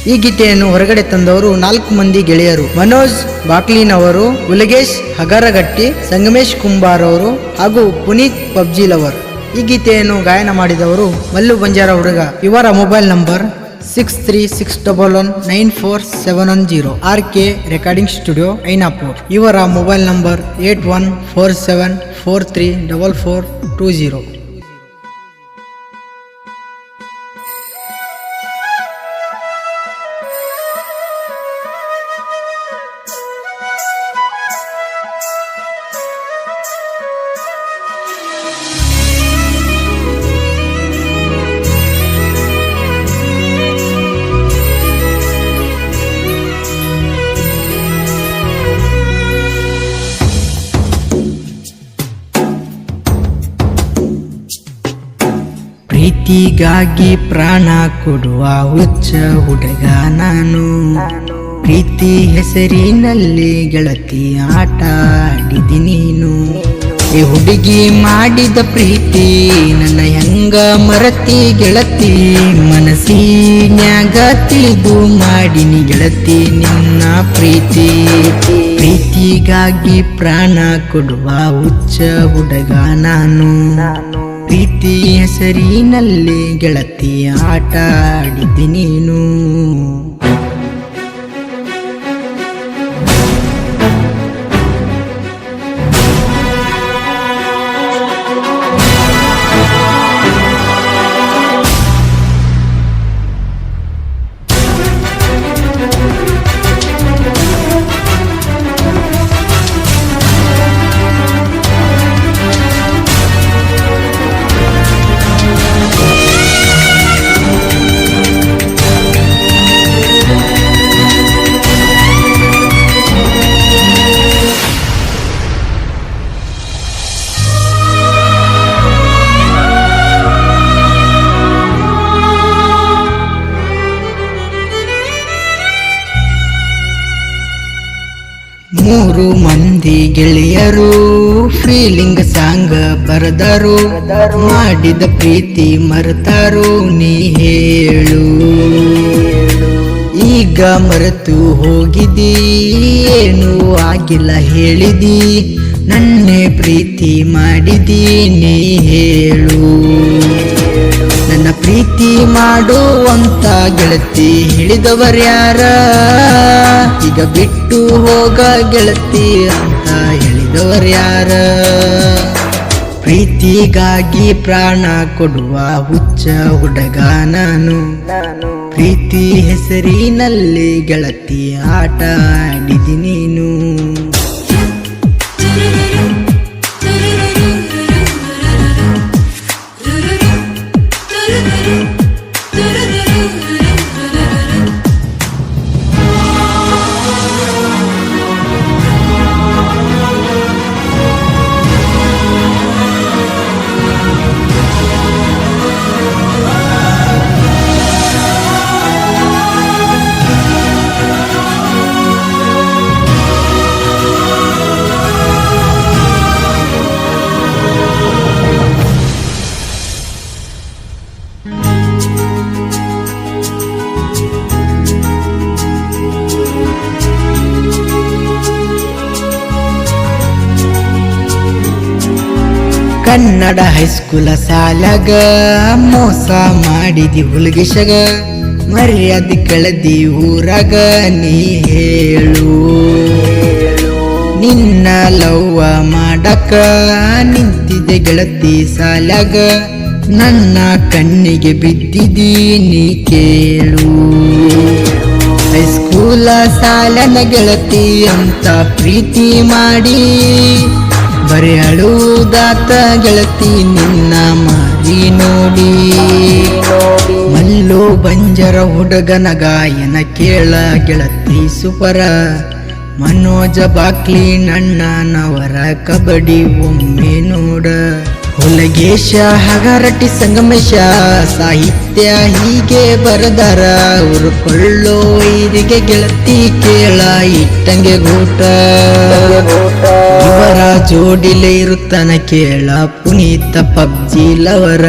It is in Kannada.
ಈ ಗೀತೆಯನ್ನು ಹೊರಗಡೆ ತಂದವರು 4 ಮಂದಿ ಗೆಳೆಯರು. ಮನೋಜ್ ಬಾಕ್ಲಿನವರು, ಉಲಗೇಶ್ ಹಗರಗಟ್ಟಿ, ಸಂಗಮೇಶ್ ಕುಂಬಾರ್ ಅವರು ಹಾಗೂ ಪುನೀತ್ ಪಬ್ಜಿ ಲವರ್. ಈ ಗೀತೆಯನ್ನು ಗಾಯನ ಮಾಡಿದವರು ಮಲ್ಲು ಬಂಜಾರ ಹುಡುಗ. ಇವರ mobile number 6361194710. RK recording studio Ainapur. ಇವರ ಮೊಬೈಲ್ ನಂಬರ್ 8147434420. ಪ್ರೀತಿಗಾಗಿ ಪ್ರಾಣ ಕೊಡುವ ಹುಚ್ಚ ಹುಡುಗ ನಾನು. ಪ್ರೀತಿ ಹೆಸರಿನಲ್ಲಿ ಗೆಳತಿ ಆಟ ಆಡಿದಿ ನೀನು. ಈ ಹುಡುಗಿ ಮಾಡಿದ ಪ್ರೀತಿ ನನ್ನ ಹೆಂಗ ಮರತಿ ಗೆಳತಿ. ಮನಸ್ಸಿನ್ಯಾಗ ತಿಳಿದು ಮಾಡಿನಿ ಗೆಳತಿ ನಿನ್ನ ಪ್ರೀತಿ. ಪ್ರೀತಿಗಾಗಿ ಪ್ರಾಣ ಕೊಡುವ ಹುಚ್ಚ ಹುಡುಗ ನಾನು. ಪ್ರೀತಿ ಹೆಸರಿನಲ್ಲಿ ಗೆಳತಿ ಆಟ ಆಡಿದ್ದಿ ನೀನು. ಮೂರು ಮಂದಿ ಗೆಳೆಯರು ಫೀಲಿಂಗ್ ಸಾಂಗ್ ಬರೆದರು. ಮಾಡಿದ ಪ್ರೀತಿ ಮರೆತಾರು ನೀ ಹೇಳು. ಈಗ ಮರೆತು ಹೋಗಿದಿ ಏನು ಆಗಿಲ್ಲ ಹೇಳಿದಿ. ನನ್ನೇ ಪ್ರೀತಿ ಮಾಡಿದಿ ನೀ ಹೇಳು. ನನ್ನ ಪ್ರೀತಿ ಮಾಡುವಂತ ಗೆಳತಿ ಹೇಳಿದವರ್ಯಾರ. ಈಗ ಬಿಟ್ಟು ಹೋಗ ಗೆಳತಿ ಅಂತ ಹೇಳಿದವರ್ಯಾರ. ಪ್ರೀತಿಗಾಗಿ ಪ್ರಾಣ ಕೊಡುವ ಹುಚ್ಚ ಹುಡುಗ ನಾನು. ಪ್ರೀತಿ ಹೆಸರಿನಲ್ಲಿ ಗೆಳತಿ ಆಟ ಆಡಿದಿ ನೀನು. ಕನ್ನಡ ಹೈಸ್ಕೂಲ ಸಾಲಾಗ ಮೋಸ ಮಾಡಿದಿ ಹುಲ್ಗಿಶಗ. ಮರ್ಯಾದೆ ಕಳೆದಿ ಊರಾಗ ನೀ ಹೇಳು. ನಿನ್ನ ಲವ್ವ ಮಾಡಕ ನಿಂತಿದೆ ಗೆಳತಿ ಸಾಲಾಗ. ನನ್ನ ಕಣ್ಣಿಗೆ ಬಿದ್ದಿದಿ ನೀ ಕೇಳು. ಹೈಸ್ಕೂಲ ಸಾಲನ ಗೆಳತಿ ಅಂತ ಪ್ರೀತಿ ಮಾಡಿ ಬರೀ ಅಳುವುದಾತ ಗೆಳತಿ ನಿನ್ನ ಮಾರಿ ನೋಡಿ. ಮಲ್ಲು ಬಂಜರ ಹುಡುಗನ ಗಾಯನ ಕೇಳ ಗೆಳತಿ ಸುಪರ. ಮನೋಜ ಬಾಕ್ಲಿ ನನ್ನನವರ ಕಬಡ್ಡಿ ಒಮ್ಮೆ ನೋಡ. ಹುಲಗೇಶ ಹಗರಟ್ಟಿ ಸಂಗಮೇಶ ಸಾಹಿತ್ಯ ಹೀಗೆ ಬರದಾರ. ಉರ್ಕೊಳ್ಳೋ ಇದಕ್ಕೆ ಗೆಳತಿ ಕೇಳ ಇಟ್ಟಂಗೆ ಗೂಟ. ಇವರ ಜೋಡಿಲೆ ಇರುತ್ತಾನ ಕೇಳ ಪುನೀತ ಪಬ್ಜಿ ಲವರ.